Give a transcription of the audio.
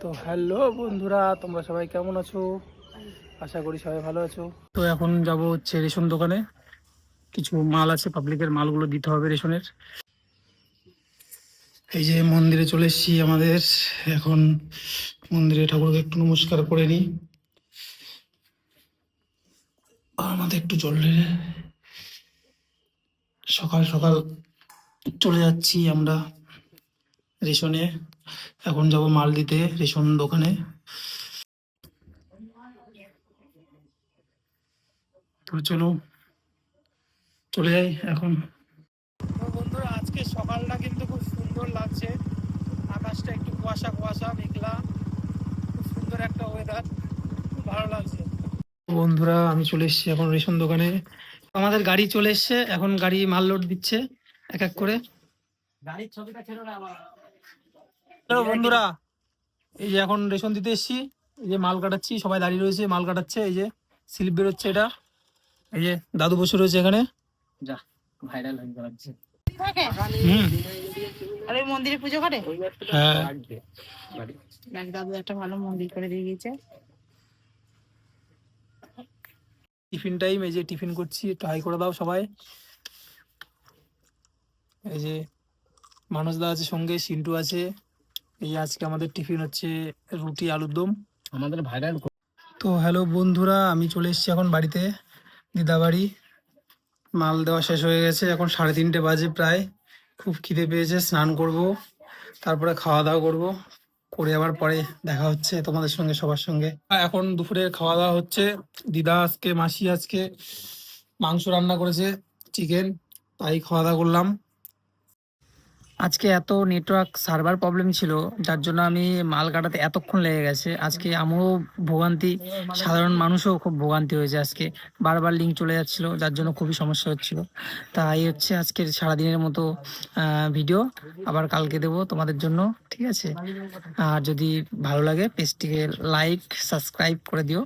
তো হ্যালো বন্ধুরা, তোমরা সবাই কেমন আছো? আশা করি সবাই ভালো আছো। তো এখন যাব হচ্ছে রেশন দোকানে, কিছু মাল আছে, পাবলিকের মালগুলো দিতে হবে রেশনের। এই যে মন্দিরে চলে এসেছি আমাদের। এখন মন্দিরে ঠাকুরকে একটু নমস্কার করে নিই, আর আমাদের একটু জল ঢেলে সকাল সকাল চলে যাচ্ছি আমরা রেশনে। এখন যাব মাল দিতে রেশন দোকানে। তো চলো চলে যাই এখন। তো বন্ধুরা, আজকে সকালটা কিন্তু খুব সুন্দর লাগছে। আকাশটা একটু কুয়াশা কুয়াশা মেঘলা, খুব সুন্দর একটা ওয়েদার, খুব ভালো লাগছে। বন্ধুরা, আমি চলে এসেছি এখন রেশন দোকানে। আমাদের গাড়ি চলে এসেছে, এখন গাড়ি মাল লোড দিচ্ছে এক এক করে। হ্যালো বন্ধুরা, এই যে এখন রেশন দিতে এসেছি। এই যে মাল কাটাচ্ছি, সবাই দাঁড়িয়ে রয়েছে, মাল কাটাচ্ছে। এই যে স্লিপ বেরোচ্ছে, এটা এই যে দাদু বসে রয়েছে এখানে। যা ভাইরাল হয়ে যাচ্ছে। হুম, আর ওই মন্দিরে পুজো করে। হ্যাঁ। দেখ দাদু একটা ভালো মন্দির করে দিয়ে গেছে। টিফিন টাইম, এই যে টিফিন করছি, একটু হাই করে দাও সবাই। এই যে মানুষদা আছে সঙ্গে, সিন্টু আছে। এই যে আজকে আমাদের টিফিন হচ্ছে রুটি আলুর দম। আমাদের ভাইরাল। তো হ্যালো বন্ধুরা, আমি চলে এসেছি এখন বাড়িতে, দিদা বাড়ি। মাল দেওয়া শেষ হয়ে গেছে, এখন 3:30 বাজে প্রায়। খুব খিদে পেয়েছে, স্নান করব, তারপরে খাওয়া দাওয়া করব। করে আবার পরে দেখা হচ্ছে তোমাদের সঙ্গে, সবার সঙ্গে। এখন দুপুরের খাওয়া দাওয়া হচ্ছে। দিদা আজকে, মাসি আজকে মাংস রান্না করেছে, চিকেন, তাই খাওয়া দাওয়া করলাম। আজকে এত নেটওয়ার্ক সার্ভার প্রবলেম ছিল, যার জন্য আমি মাল কাটাতে এতক্ষণ লেগে গেছে। আজকে আমিও ভোগান্তি, সাধারণ মানুষও খুব ভোগান্তি হয়েছে আজকে। বারবার লিঙ্ক চলে যাচ্ছিল, যার জন্য খুবই সমস্যা হচ্ছিল। তাই হচ্ছে আজকের সারাদিনের মতো ভিডিও আবার কালকে দেবো তোমাদের জন্য, ঠিক আছে? আর যদি ভালো লাগে পেজটিকে লাইক সাবস্ক্রাইব করে দিও।